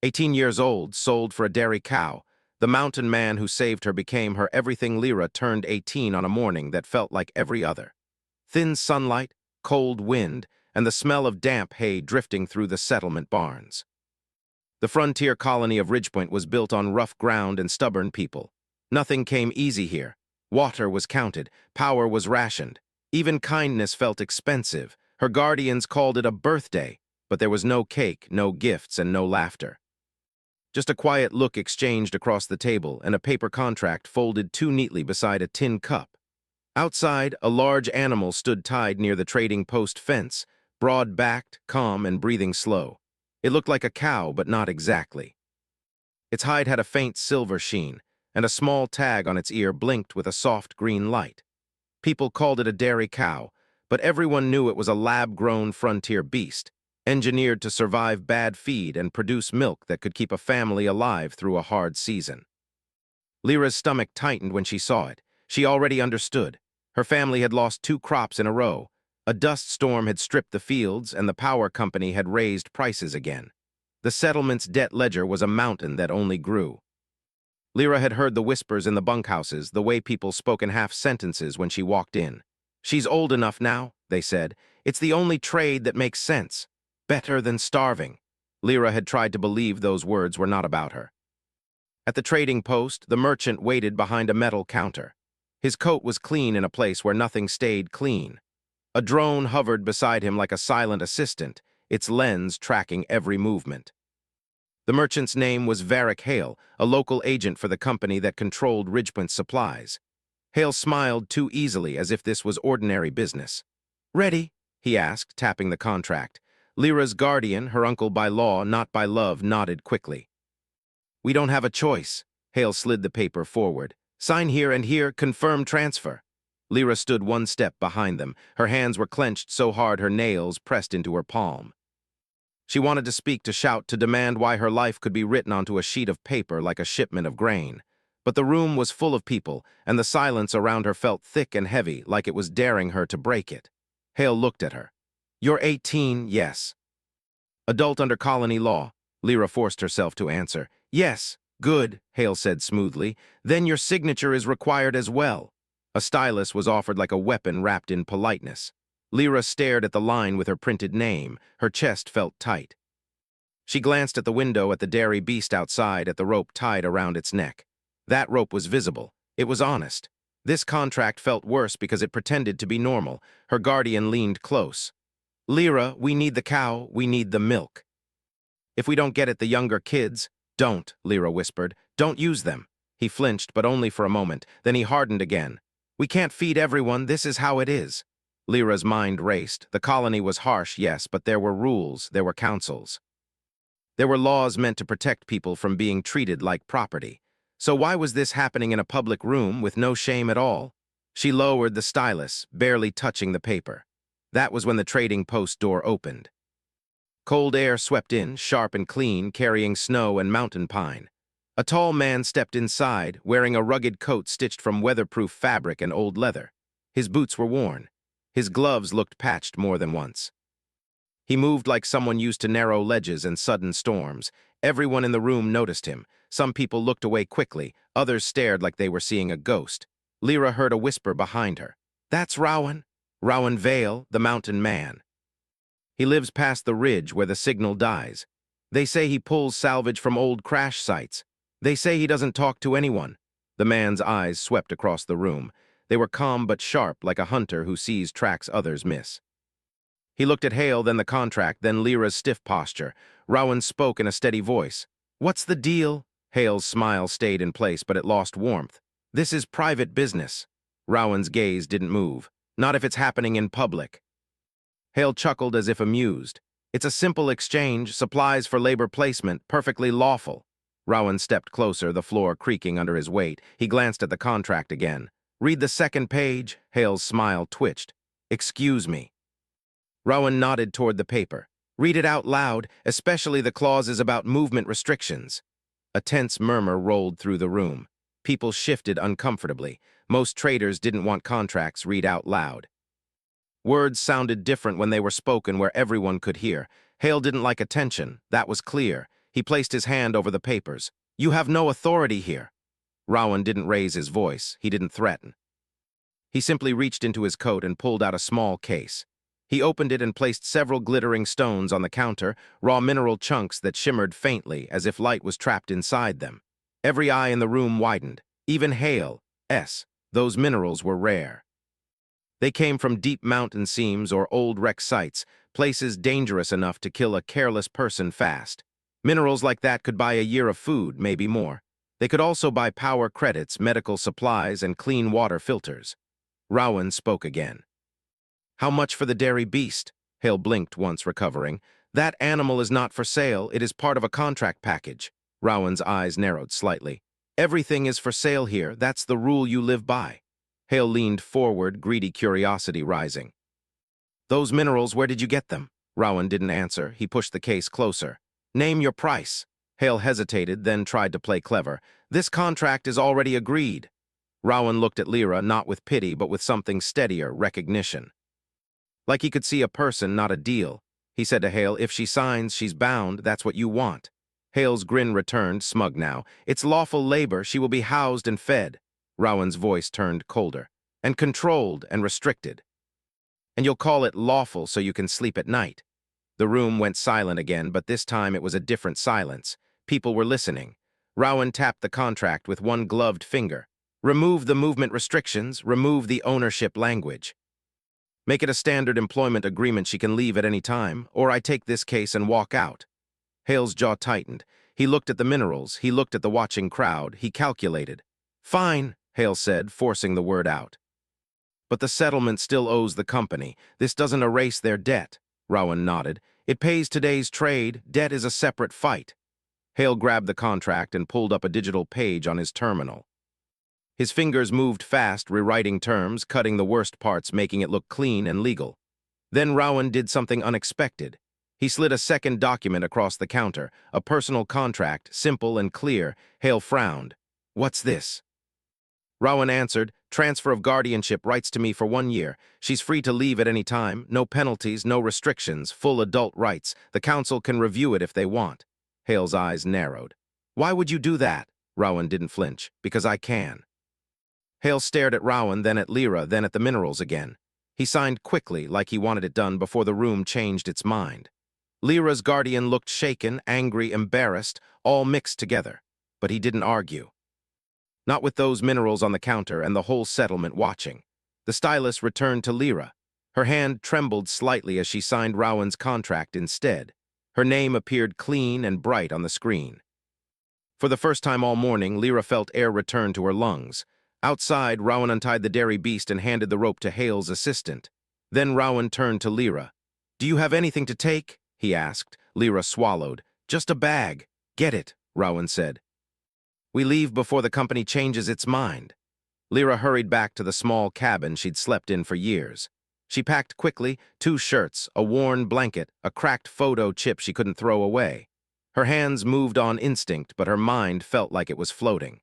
18 years old, sold for a dairy cow. The mountain man who saved her became her everything. Lyra turned 18 on a morning that felt like every other. Thin sunlight, cold wind, and the smell of damp hay drifting through the settlement barns. The frontier colony of Ridgepoint was built on rough ground and stubborn people. Nothing came easy here. Water was counted, power was rationed. Even kindness felt expensive. Her guardians called it a birthday, but there was no cake, no gifts, and no laughter. Just a quiet look exchanged across the table and a paper contract folded too neatly beside a tin cup. Outside, a large animal stood tied near the trading post fence, broad-backed, calm, and breathing slow. It looked like a cow, but not exactly. Its hide had a faint silver sheen, and a small tag on its ear blinked with a soft green light. People called it a dairy cow, but everyone knew it was a lab-grown frontier beast, engineered to survive bad feed and produce milk that could keep a family alive through a hard season. Lyra's stomach tightened when she saw it. She already understood. Her family had lost 2 crops in a row. A dust storm had stripped the fields, and the power company had raised prices again. The settlement's debt ledger was a mountain that only grew. Lyra had heard the whispers in the bunkhouses, the way people spoke in half-sentences when she walked in. "She's old enough now," they said. "It's the only trade that makes sense. Better than starving." Lyra had tried to believe those words were not about her. At the trading post, the merchant waited behind a metal counter. His coat was clean in a place where nothing stayed clean. A drone hovered beside him like a silent assistant, its lens tracking every movement. The merchant's name was Varick Hale, a local agent for the company that controlled Ridgepoint's supplies. Hale smiled too easily, as if this was ordinary business. "Ready?" he asked, tapping the contract. Lyra's guardian, her uncle by law, not by love, nodded quickly. "We don't have a choice." Hale slid the paper forward. "Sign here and here, confirm transfer." Lyra stood one step behind them. Her hands were clenched so hard her nails pressed into her palm. She wanted to speak, to shout, to demand why her life could be written onto a sheet of paper like a shipment of grain. But the room was full of people, and the silence around her felt thick and heavy, like it was daring her to break it. Hale looked at her. "You're 18, yes." "Adult under colony law," Lyra forced herself to answer. "Yes, good," Hale said smoothly. "Then your signature is required as well." A stylus was offered like a weapon wrapped in politeness. Lyra stared at the line with her printed name. Her chest felt tight. She glanced at the window, at the dairy beast outside, at the rope tied around its neck. That rope was visible. It was honest. This contract felt worse because it pretended to be normal. Her guardian leaned close. "Lyra, we need the cow, we need the milk. If we don't get it, the younger kids—" "Don't," Lyra whispered. "Don't use them." He flinched, but only for a moment. Then he hardened again. "We can't feed everyone, this is how it is." Lyra's mind raced. The colony was harsh, yes, but there were rules, there were councils. There were laws meant to protect people from being treated like property. So why was this happening in a public room with no shame at all? She lowered the stylus, barely touching the paper. That was when the trading post door opened. Cold air swept in, sharp and clean, carrying snow and mountain pine. A tall man stepped inside, wearing a rugged coat stitched from weatherproof fabric and old leather. His boots were worn. His gloves looked patched more than once. He moved like someone used to narrow ledges and sudden storms. Everyone in the room noticed him. Some people looked away quickly, others stared like they were seeing a ghost. Lyra heard a whisper behind her. "That's Rowan. Rowan Vale, the mountain man. He lives past the ridge where the signal dies. They say he pulls salvage from old crash sites. They say he doesn't talk to anyone." The man's eyes swept across the room. They were calm but sharp, like a hunter who sees tracks others miss. He looked at Hale, then the contract, then Lyra's stiff posture. Rowan spoke in a steady voice. "What's the deal?" Hale's smile stayed in place, but it lost warmth. "This is private business." Rowan's gaze didn't move. "Not if it's happening in public." Hale chuckled as if amused. "It's a simple exchange, supplies for labor placement, perfectly lawful." Rowan stepped closer, the floor creaking under his weight. He glanced at the contract again. "Read the second page." Hale's smile twitched. "Excuse me." Rowan nodded toward the paper. "Read it out loud, especially the clauses about movement restrictions." A tense murmur rolled through the room. People shifted uncomfortably. Most traders didn't want contracts read out loud. Words sounded different when they were spoken where everyone could hear. Hale didn't like attention, that was clear. He placed his hand over the papers. "You have no authority here." Rowan didn't raise his voice. He didn't threaten. He simply reached into his coat and pulled out a small case. He opened it and placed several glittering stones on the counter, raw mineral chunks that shimmered faintly as if light was trapped inside them. Every eye in the room widened. Even Hale's. Those minerals were rare. They came from deep mountain seams or old wreck sites, places dangerous enough to kill a careless person fast. Minerals like that could buy a year of food, maybe more. They could also buy power credits, medical supplies, and clean water filters. Rowan spoke again. "How much for the dairy beast?" Hale blinked once recovering. "That animal is not for sale. It is part of a contract package." Rowan's eyes narrowed slightly. "Everything is for sale here. That's the rule you live by." Hale leaned forward, greedy curiosity rising. "Those minerals, where did you get them?" Rowan didn't answer. He pushed the case closer. "Name your price." Hale hesitated, then tried to play clever. "This contract is already agreed." Rowan looked at Lyra, not with pity, but with something steadier, recognition. Like he could see a person, not a deal. He said to Hale, "If she signs, she's bound. That's what you want." Hale's grin returned, smug now. "It's lawful labor. She will be housed and fed." Rowan's voice turned colder. "And controlled and restricted. And you'll call it lawful so you can sleep at night." The room went silent again, but this time it was a different silence. People were listening. Rowan tapped the contract with one gloved finger. "Remove the movement restrictions, remove the ownership language. Make it a standard employment agreement she can leave at any time, or I take this case and walk out." Hale's jaw tightened. He looked at the minerals, he looked at the watching crowd, he calculated. "Fine," Hale said, forcing the word out. "But the settlement still owes the company. This doesn't erase their debt." Rowan nodded. "It pays today's trade. Debt is a separate fight." Hale grabbed the contract and pulled up a digital page on his terminal. His fingers moved fast, rewriting terms, cutting the worst parts, making it look clean and legal. Then Rowan did something unexpected. He slid a second document across the counter, a personal contract, simple and clear. Hale frowned. "What's this?" Rowan answered, "Transfer of guardianship rights to me for 1 year. She's free to leave at any time. No penalties, no restrictions, full adult rights. The council can review it if they want." Hale's eyes narrowed. "Why would you do that?" Rowan didn't flinch. "Because I can." Hale stared at Rowan, then at Lyra, then at the minerals again. He signed quickly, like he wanted it done before the room changed its mind. Lyra's guardian looked shaken, angry, embarrassed, all mixed together. But he didn't argue. Not with those minerals on the counter and the whole settlement watching. The stylist returned to Lyra. Her hand trembled slightly as she signed Rowan's contract instead. Her name appeared clean and bright on the screen. For the first time all morning, Lyra felt air return to her lungs. Outside, Rowan untied the dairy beast and handed the rope to Hale's assistant. Then Rowan turned to Lyra. "Do you have anything to take?" he asked. Lyra swallowed. "Just a bag." "Get it," Rowan said. "We leave before the company changes its mind." Lyra hurried back to the small cabin she'd slept in for years. She packed quickly, 2 shirts, a worn blanket, a cracked photo chip she couldn't throw away. Her hands moved on instinct, but her mind felt like it was floating.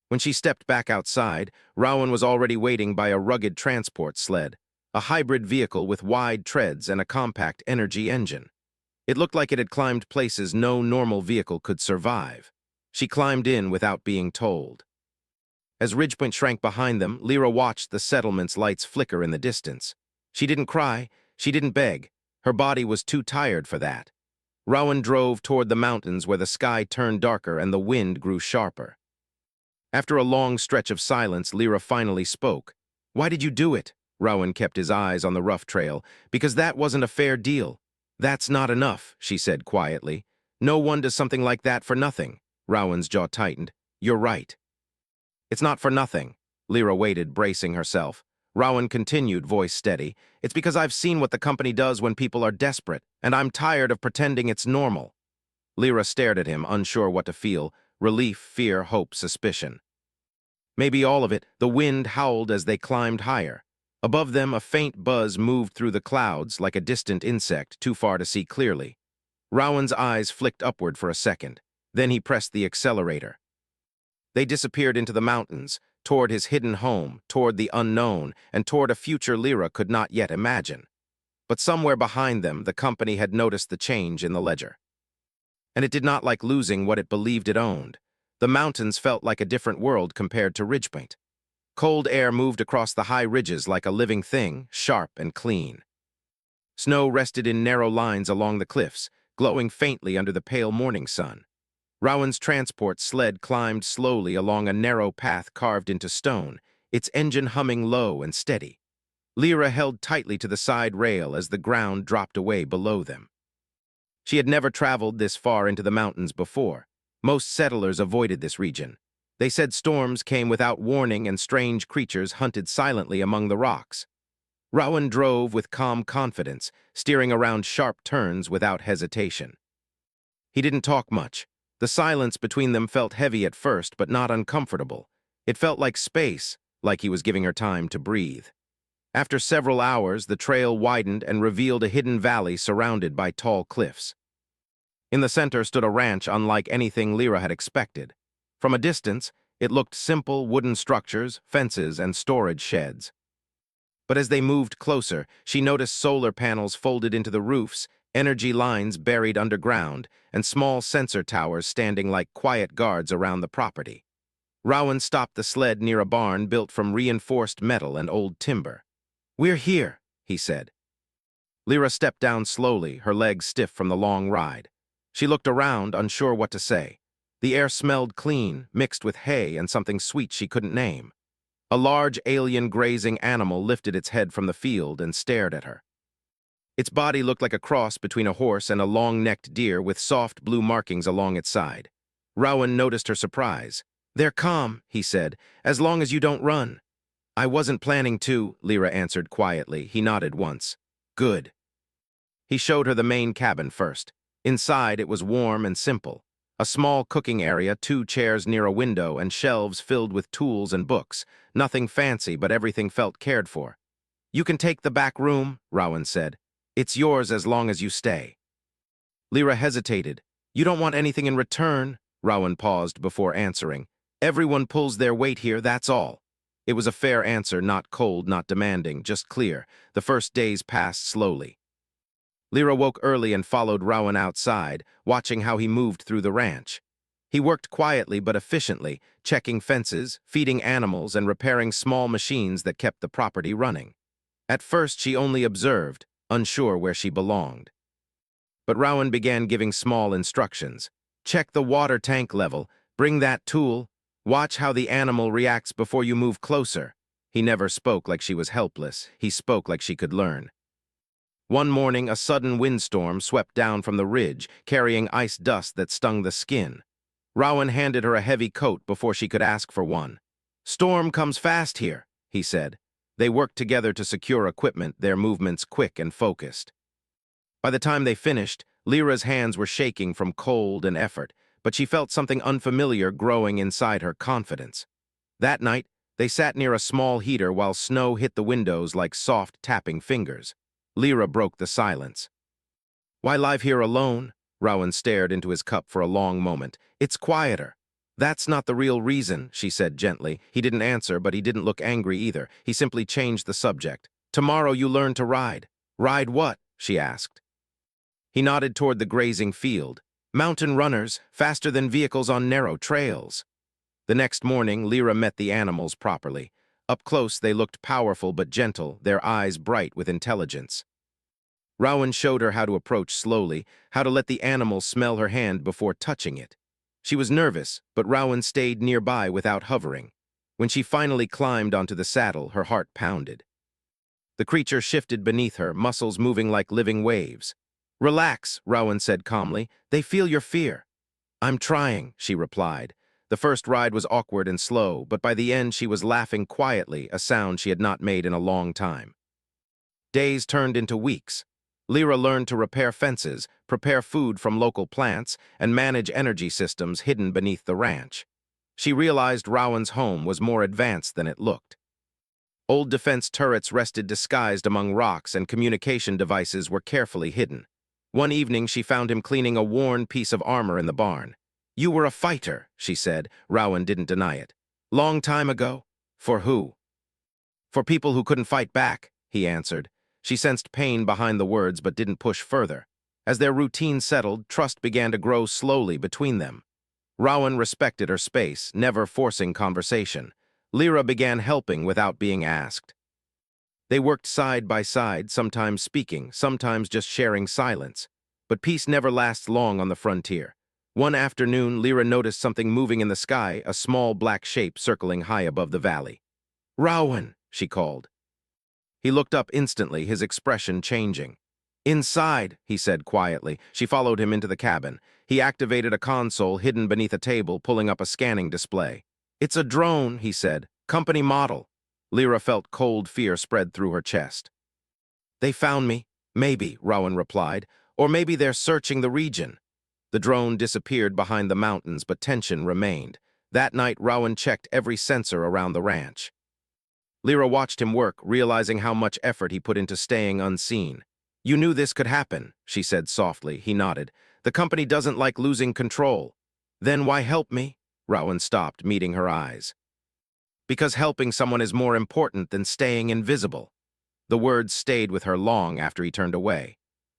When she stepped back outside, Rowan was already waiting by a rugged transport sled, a hybrid vehicle with wide treads and a compact energy engine. It looked like it had climbed places no normal vehicle could survive. She climbed in without being told. As Ridgepoint shrank behind them, Lyra watched the settlement's lights flicker in the distance. She didn't cry, she didn't beg. Her body was too tired for that. Rowan drove toward the mountains where the sky turned darker and the wind grew sharper. After a long stretch of silence, Lyra finally spoke. "Why did you do it?" Rowan kept his eyes on the rough trail. "Because that wasn't a fair deal." "That's not enough," she said quietly. "No one does something like that for nothing." Rowan's jaw tightened. "You're right." "It's not for nothing." Lyra waited, bracing herself. Rowan continued, voice steady. "It's because I've seen what the company does when people are desperate, and I'm tired of pretending it's normal." Lyra stared at him, unsure what to feel. Relief, fear, hope, suspicion. Maybe all of it. The wind howled as they climbed higher. Above them, a faint buzz moved through the clouds like a distant insect, too far to see clearly. Rowan's eyes flicked upward for a second. Then he pressed the accelerator. They disappeared into the mountains, toward his hidden home, toward the unknown, and toward a future Lyra could not yet imagine. But somewhere behind them, the company had noticed the change in the ledger. and it did not like losing what it believed it owned. The mountains felt like a different world compared to Ridgepoint. Cold air moved across the high ridges like a living thing, sharp and clean. Snow rested in narrow lines along the cliffs, glowing faintly under the pale morning sun. Rowan's transport sled climbed slowly along a narrow path carved into stone, its engine humming low and steady. Lyra held tightly to the side rail as the ground dropped away below them. She had never traveled this far into the mountains before. Most settlers avoided this region. They said storms came without warning and strange creatures hunted silently among the rocks. Rowan drove with calm confidence, steering around sharp turns without hesitation. He didn't talk much. The silence between them felt heavy at first, but not uncomfortable. It felt like space, like he was giving her time to breathe. After several hours, the trail widened and revealed a hidden valley surrounded by tall cliffs. In the center stood a ranch unlike anything Lyra had expected. From a distance, it looked simple wooden structures, fences, and storage sheds. But as they moved closer, she noticed solar panels folded into the roofs, energy lines buried underground, and small sensor towers standing like quiet guards around the property. Rowan stopped the sled near a barn built from reinforced metal and old timber. "We're here," he said. Lyra stepped down slowly, her legs stiff from the long ride. She looked around, unsure what to say. The air smelled clean, mixed with hay and something sweet she couldn't name. A large alien grazing animal lifted its head from the field and stared at her. Its body looked like a cross between a horse and a long-necked deer with soft blue markings along its side. Rowan noticed her surprise. "They're calm," he said, "as long as you don't run." "I wasn't planning to," Lyra answered quietly. He nodded once. "Good." He showed her the main cabin first. Inside, it was warm and simple. A small cooking area, 2 chairs near a window, and shelves filled with tools and books. Nothing fancy, but everything felt cared for. "You can take the back room," Rowan said. "It's yours as long as you stay." Lyra hesitated. "You don't want anything in return?" Rowan paused before answering. "Everyone pulls their weight here, that's all." It was a fair answer, not cold, not demanding, just clear. The first days passed slowly. Lyra woke early and followed Rowan outside, watching how he moved through the ranch. He worked quietly but efficiently, checking fences, feeding animals, and repairing small machines that kept the property running. At first, she only observed, unsure where she belonged. But Rowan began giving small instructions. "Check the water tank level, bring that tool, watch how the animal reacts before you move closer." He never spoke like she was helpless. He spoke like she could learn. One morning, a sudden windstorm swept down from the ridge, carrying ice dust that stung the skin. Rowan handed her a heavy coat before she could ask for one. "Storm comes fast here," he said. They worked together to secure equipment, their movements quick and focused. By the time they finished, Lyra's hands were shaking from cold and effort, but she felt something unfamiliar growing inside her confidence. That night, they sat near a small heater while snow hit the windows like soft tapping fingers. Lyra broke the silence. "Why live here alone?" Rowan stared into his cup for a long moment. "It's quieter." "That's not the real reason," she said gently. He didn't answer, but he didn't look angry either. He simply changed the subject. "Tomorrow you learn to ride." "Ride what?" she asked. He nodded toward the grazing field. "Mountain runners, faster than vehicles on narrow trails." The next morning, Lyra met the animals properly. Up close, they looked powerful but gentle, their eyes bright with intelligence. Rowan showed her how to approach slowly, how to let the animal smell her hand before touching it. She was nervous, but Rowan stayed nearby without hovering. When she finally climbed onto the saddle, her heart pounded. The creature shifted beneath her, muscles moving like living waves. "Relax," Rowan said calmly. "They feel your fear." "I'm trying," she replied. The first ride was awkward and slow, but by the end she was laughing quietly, a sound she had not made in a long time. Days turned into weeks. Lyra learned to repair fences, prepare food from local plants, and manage energy systems hidden beneath the ranch. She realized Rowan's home was more advanced than it looked. Old defense turrets rested disguised among rocks, and communication devices were carefully hidden. One evening, she found him cleaning a worn piece of armor in the barn. "You were a fighter," she said. Rowan didn't deny it. "Long time ago?" "For who?" "For people who couldn't fight back," he answered. She sensed pain behind the words but didn't push further. As their routine settled, trust began to grow slowly between them. Rowan respected her space, never forcing conversation. Lyra began helping without being asked. They worked side by side, sometimes speaking, sometimes just sharing silence. But peace never lasts long on the frontier. One afternoon, Lyra noticed something moving in the sky, a small black shape circling high above the valley. "Rowan," she called. He looked up instantly, his expression changing. "Inside," he said quietly. She followed him into the cabin. He activated a console hidden beneath a table, pulling up a scanning display. "It's a drone," he said. "Company model." Lyra felt cold fear spread through her chest. "They found me." "Maybe," Rowan replied. "Or maybe they're searching the region." The drone disappeared behind the mountains, but tension remained. That night, Rowan checked every sensor around the ranch. Lyra watched him work, realizing how much effort he put into staying unseen. "You knew this could happen," she said softly. He nodded. "The company doesn't like losing control." "Then why help me?" Rowan stopped, meeting her eyes. "Because helping someone is more important than staying invisible." The words stayed with her long after he turned away.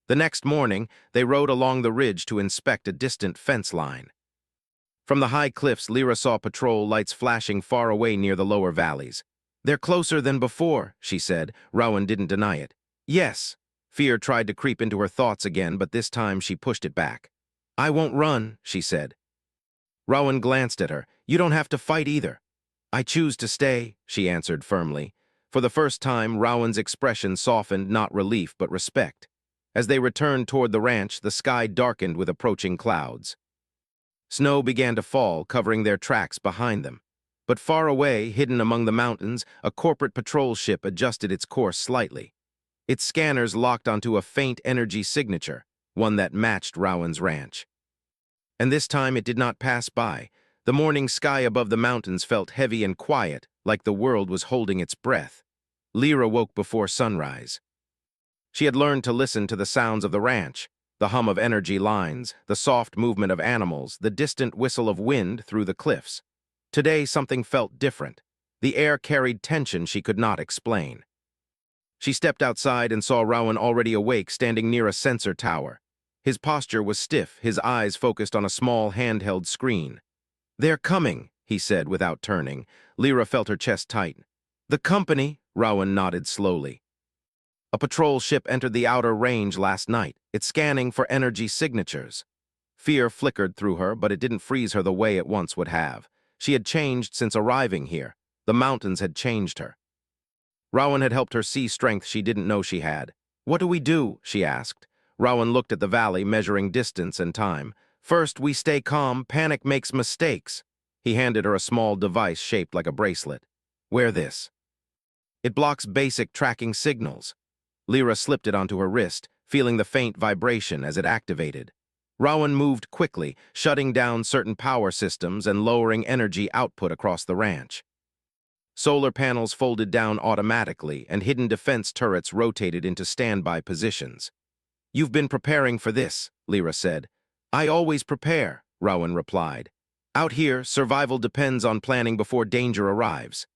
The next morning, they rode along the ridge to inspect a distant fence line. From the high cliffs, Lyra saw patrol lights flashing far away near the lower valleys. "They're closer than before," she said. Rowan didn't deny it. "Yes." Fear tried to creep into her thoughts again, but this time she pushed it back. "I won't run," she said. Rowan glanced at her. "You don't have to fight either." "I choose to stay," she answered firmly. For the first time, Rowan's expression softened, not relief but respect. As they returned toward the ranch, the sky darkened with approaching clouds. Snow began to fall, covering their tracks behind them. But far away, hidden among the mountains, a corporate patrol ship adjusted its course slightly. Its scanners locked onto a faint energy signature, one that matched Rowan's ranch. And this time it did not pass by. The morning sky above the mountains felt heavy and quiet, like the world was holding its breath. Lyra woke before sunrise. She had learned to listen to the sounds of the ranch, the hum of energy lines, the soft movement of animals, the distant whistle of wind through the cliffs. Today something felt different. The air carried tension she could not explain. She stepped outside and saw Rowan already awake, standing near a sensor tower. His posture was stiff, his eyes focused on a small handheld screen. "They're coming," he said without turning. Lyra felt her chest tighten. "The company," Rowan nodded slowly. "A patrol ship entered the outer range last night. It's scanning for energy signatures." Fear flickered through her, but it didn't freeze her the way it once would have. She had changed since arriving here. The mountains had changed her. Rowan had helped her see strength she didn't know she had. "What do we do?" she asked. Rowan looked at the valley, measuring distance and time. "First, we stay calm. Panic makes mistakes." He handed her a small device shaped like a bracelet. "Wear this. It blocks basic tracking signals." Lyra slipped it onto her wrist, feeling the faint vibration as it activated. Rowan moved quickly, shutting down certain power systems and lowering energy output across the ranch. Solar panels folded down automatically, and hidden defense turrets rotated into standby positions. "You've been preparing for this," Lyra said. "I always prepare," Rowan replied. "Out here, survival depends on planning before danger arrives."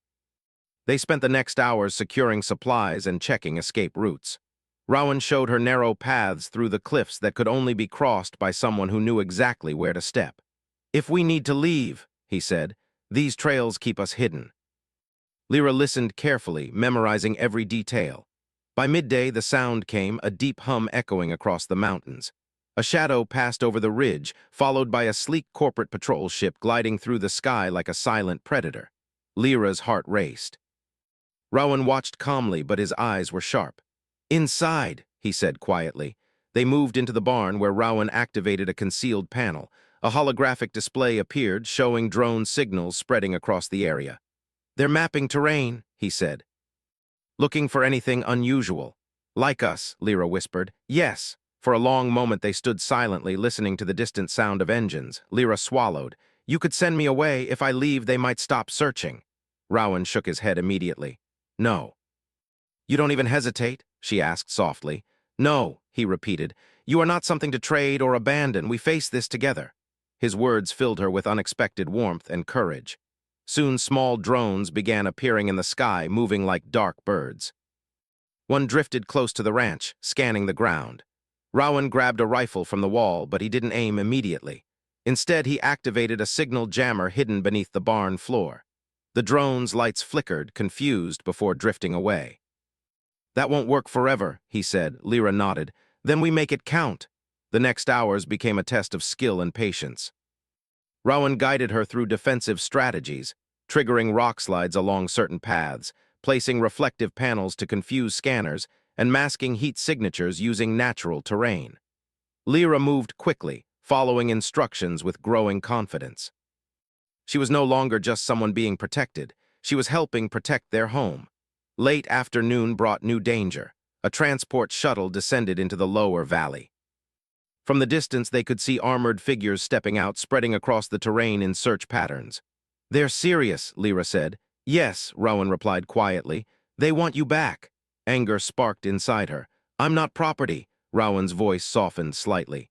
They spent the next hours securing supplies and checking escape routes. Rowan showed her narrow paths through the cliffs that could only be crossed by someone who knew exactly where to step. "If we need to leave," he said, "these trails keep us hidden." Lyra listened carefully, memorizing every detail. By midday, the sound came, a deep hum echoing across the mountains. A shadow passed over the ridge, followed by a sleek corporate patrol ship gliding through the sky like a silent predator. Lyra's heart raced. Rowan watched calmly, but his eyes were sharp. "Inside," he said quietly. They moved into the barn where Rowan activated a concealed panel. A holographic display appeared, showing drone signals spreading across the area. "They're mapping terrain," he said. "Looking for anything unusual." "Like us," Lyra whispered. "Yes." For a long moment they stood silently, listening to the distant sound of engines. Lyra swallowed. "You could send me away. If I leave, they might stop searching." Rowan shook his head immediately. "No." "You don't even hesitate?" she asked softly. "No," he repeated. "You are not something to trade or abandon. We face this together." His words filled her with unexpected warmth and courage. Soon small drones began appearing in the sky, moving like dark birds. One drifted close to the ranch, scanning the ground. Rowan grabbed a rifle from the wall, but he didn't aim immediately. Instead, he activated a signal jammer hidden beneath the barn floor. The drone's lights flickered, confused, before drifting away. "That won't work forever," he said. Lyra nodded. "Then we make it count." The next hours became a test of skill and patience. Rowan guided her through defensive strategies, triggering rock slides along certain paths, placing reflective panels to confuse scanners, and masking heat signatures using natural terrain. Lyra moved quickly, following instructions with growing confidence. She was no longer just someone being protected. She was helping protect their home. Late afternoon brought new danger. A transport shuttle descended into the lower valley. From the distance, they could see armored figures stepping out, spreading across the terrain in search patterns. "They're serious," Lyra said. "Yes," Rowan replied quietly. "They want you back." Anger sparked inside her. "I'm not property." Rowan's voice softened slightly.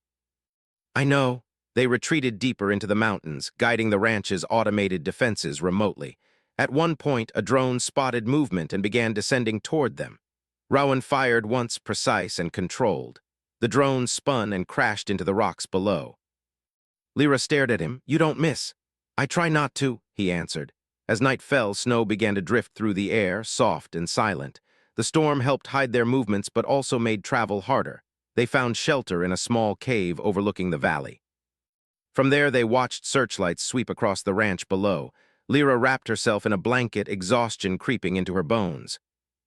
"I know." They retreated deeper into the mountains, guiding the ranch's automated defenses remotely. At one point, a drone spotted movement and began descending toward them. Rowan fired once, precise and controlled. The drone spun and crashed into the rocks below. Lyra stared at him. "You don't miss." "I try not to," he answered. As night fell, snow began to drift through the air, soft and silent. The storm helped hide their movements but also made travel harder. They found shelter in a small cave overlooking the valley. From there, they watched searchlights sweep across the ranch below. Lyra wrapped herself in a blanket, exhaustion creeping into her bones.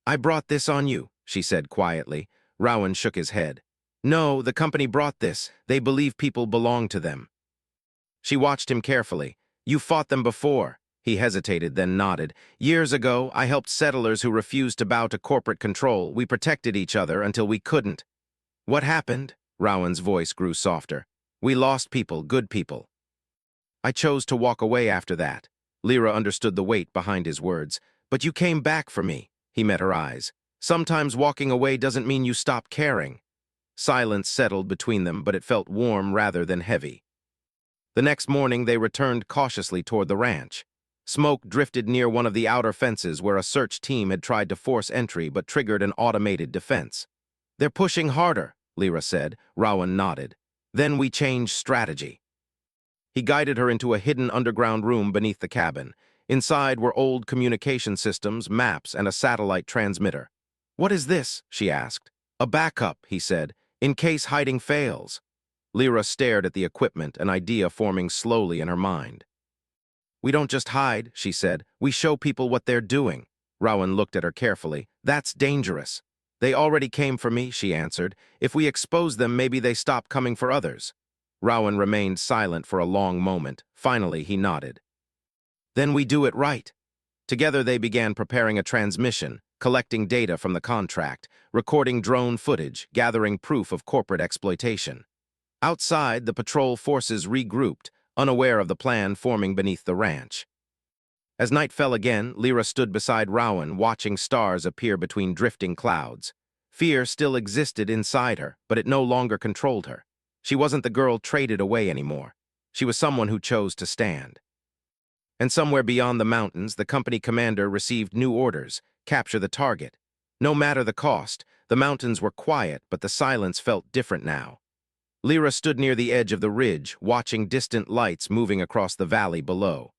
"I brought this on you," she said quietly. Rowan shook his head. "No, the company brought this. They believe people belong to them." She watched him carefully. "You fought them before." He hesitated, then nodded. "Years ago, I helped settlers who refused to bow to corporate control. We protected each other until we couldn't." "What happened?" Rowan's voice grew softer. "We lost people, good people. I chose to walk away after that." Lyra understood the weight behind his words. "But you came back for me." He met her eyes. "Sometimes walking away doesn't mean you stop caring." Silence settled between them, but it felt warm rather than heavy. The next morning, they returned cautiously toward the ranch. Smoke drifted near one of the outer fences where a search team had tried to force entry but triggered an automated defense. "They're pushing harder," Lyra said. Rowan nodded. "Then we changed strategy." He guided her into a hidden underground room beneath the cabin. Inside were old communication systems, maps, and a satellite transmitter. "What is this?" she asked. "A backup," he said, "in case hiding fails." Lyra stared at the equipment, an idea forming slowly in her mind. "We don't just hide," she said. "We show people what they're doing." Rowan looked at her carefully. "That's dangerous." "They already came for me," she answered. "If we expose them, maybe they stop coming for others." Rowan remained silent for a long moment. Finally, he nodded. "Then we do it right." Together, they began preparing a transmission, collecting data from the contract, recording drone footage, gathering proof of corporate exploitation. Outside, the patrol forces regrouped, unaware of the plan forming beneath the ranch. As night fell again, Lyra stood beside Rowan, watching stars appear between drifting clouds. Fear still existed inside her, but it no longer controlled her. She wasn't the girl traded away anymore. She was someone who chose to stand. And somewhere beyond the mountains, the company commander received new orders: capture the target. No matter the cost, the mountains were quiet, but the silence felt different now. Lyra stood near the edge of the ridge, watching distant lights moving across the valley below.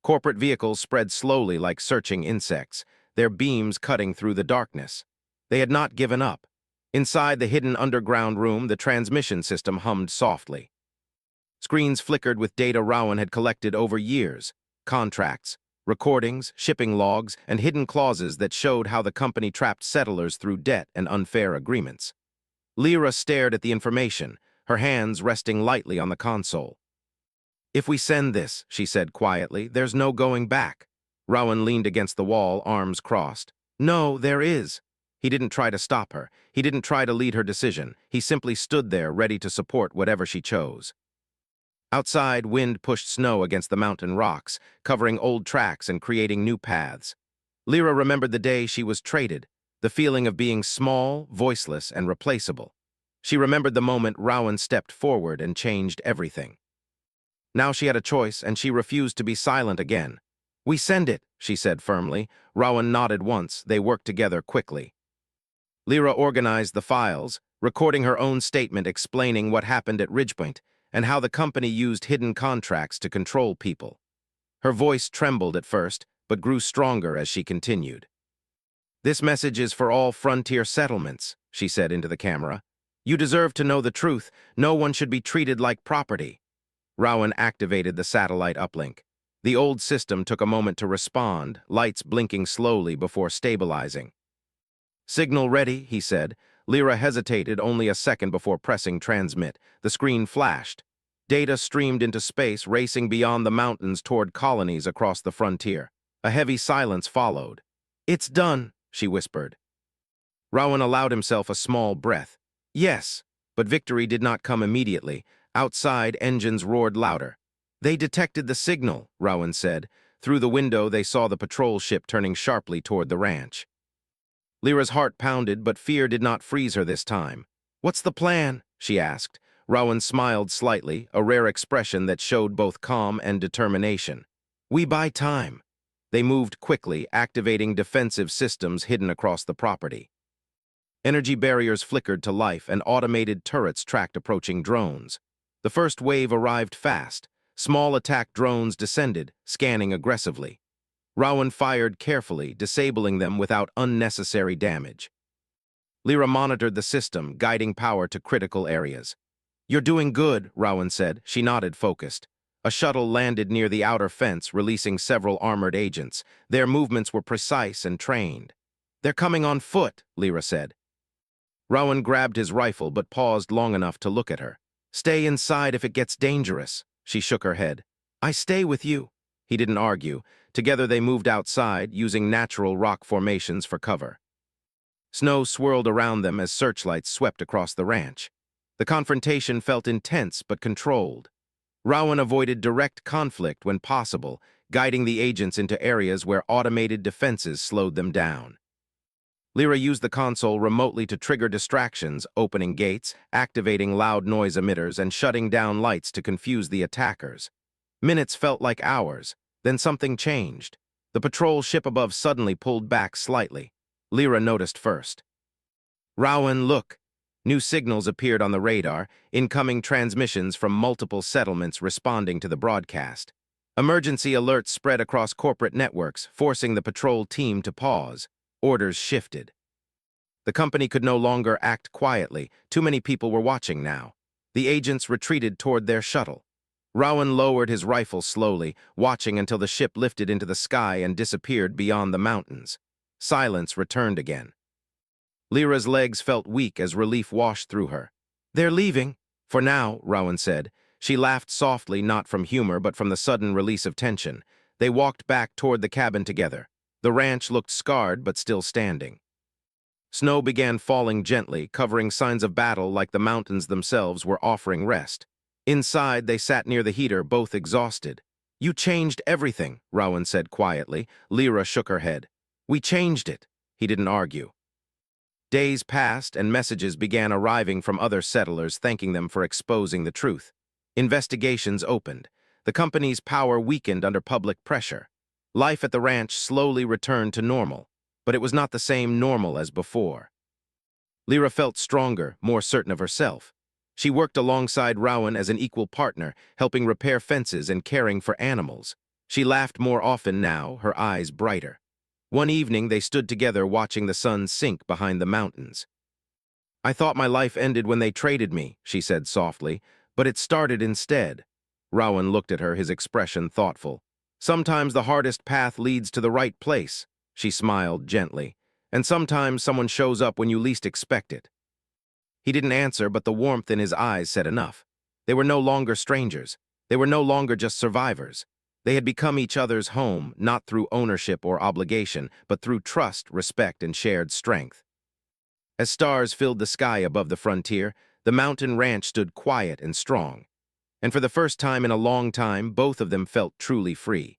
Corporate vehicles spread slowly like searching insects, their beams cutting through the darkness. They had not given up. Inside the hidden underground room, the transmission system hummed softly. Screens flickered with data Rowan had collected over years: contracts, recordings, shipping logs, and hidden clauses that showed how the company trapped settlers through debt and unfair agreements. Lyra stared at the information, her hands resting lightly on the console. "If we send this," she said quietly, "there's no going back." Rowan leaned against the wall, arms crossed. "No, there is." He didn't try to stop her. He didn't try to lead her decision. He simply stood there, ready to support whatever she chose. Outside, wind pushed snow against the mountain rocks, covering old tracks and creating new paths. Lyra remembered the day she was traded, the feeling of being small, voiceless, and replaceable. She remembered the moment Rowan stepped forward and changed everything. Now she had a choice, and she refused to be silent again. "We send it," she said firmly. Rowan nodded once. They worked together quickly. Lyra organized the files, recording her own statement explaining what happened at Ridgepoint and how the company used hidden contracts to control people. Her voice trembled at first, but grew stronger as she continued. "This message is for all frontier settlements," she said into the camera. "You deserve to know the truth. No one should be treated like property." Rowan activated the satellite uplink. The old system took a moment to respond, lights blinking slowly before stabilizing. "Signal ready," he said. Lyra hesitated only a second before pressing transmit. The screen flashed. Data streamed into space, racing beyond the mountains toward colonies across the frontier. A heavy silence followed. "It's done," she whispered. Rowan allowed himself a small breath. Yes, but victory did not come immediately. Outside, engines roared louder. "They detected the signal," Rowan said. Through the window, they saw the patrol ship turning sharply toward the ranch. Lyra's heart pounded, but fear did not freeze her this time. "What's the plan?" she asked. Rowan smiled slightly, a rare expression that showed both calm and determination. "We buy time." They moved quickly, activating defensive systems hidden across the property. Energy barriers flickered to life, and automated turrets tracked approaching drones. The first wave arrived fast. Small attack drones descended, scanning aggressively. Rowan fired carefully, disabling them without unnecessary damage. Lyra monitored the system, guiding power to critical areas. "You're doing good," Rowan said. She nodded, focused. A shuttle landed near the outer fence, releasing several armored agents. Their movements were precise and trained. "They're coming on foot," Lyra said. Rowan grabbed his rifle but paused long enough to look at her. "Stay inside if it gets dangerous." She shook her head. "I stay with you." He didn't argue. Together they moved outside, using natural rock formations for cover. Snow swirled around them as searchlights swept across the ranch. The confrontation felt intense but controlled. Rowan avoided direct conflict when possible, guiding the agents into areas where automated defenses slowed them down. Lyra used the console remotely to trigger distractions, opening gates, activating loud noise emitters, and shutting down lights to confuse the attackers. Minutes felt like hours. Then something changed. The patrol ship above suddenly pulled back slightly. Lyra noticed first. "Rowan, look!" New signals appeared on the radar, incoming transmissions from multiple settlements responding to the broadcast. Emergency alerts spread across corporate networks, forcing the patrol team to pause. Orders shifted. The company could no longer act quietly. Too many people were watching now. The agents retreated toward their shuttle. Rowan lowered his rifle slowly, watching until the ship lifted into the sky and disappeared beyond the mountains. Silence returned again. Lyra's legs felt weak as relief washed through her. "They're leaving." "For now," Rowan said. She laughed softly, not from humor, but from the sudden release of tension. They walked back toward the cabin together. The ranch looked scarred but still standing. Snow began falling gently, covering signs of battle like the mountains themselves were offering rest. Inside, they sat near the heater, both exhausted. "You changed everything," Rowan said quietly. Lyra shook her head. "We changed it." He didn't argue. Days passed, and messages began arriving from other settlers thanking them for exposing the truth. Investigations opened. The company's power weakened under public pressure. Life at the ranch slowly returned to normal, but it was not the same normal as before. Lyra felt stronger, more certain of herself. She worked alongside Rowan as an equal partner, helping repair fences and caring for animals. She laughed more often now, her eyes brighter. One evening, they stood together watching the sun sink behind the mountains. "I thought my life ended when they traded me," she said softly, "but it started instead." Rowan looked at her, his expression thoughtful. "Sometimes the hardest path leads to the right place," she smiled gently, "and sometimes someone shows up when you least expect it." He didn't answer, but the warmth in his eyes said enough. They were no longer strangers. They were no longer just survivors. They had become each other's home, not through ownership or obligation, but through trust, respect, and shared strength. As stars filled the sky above the frontier, the mountain ranch stood quiet and strong. And for the first time in a long time, both of them felt truly free.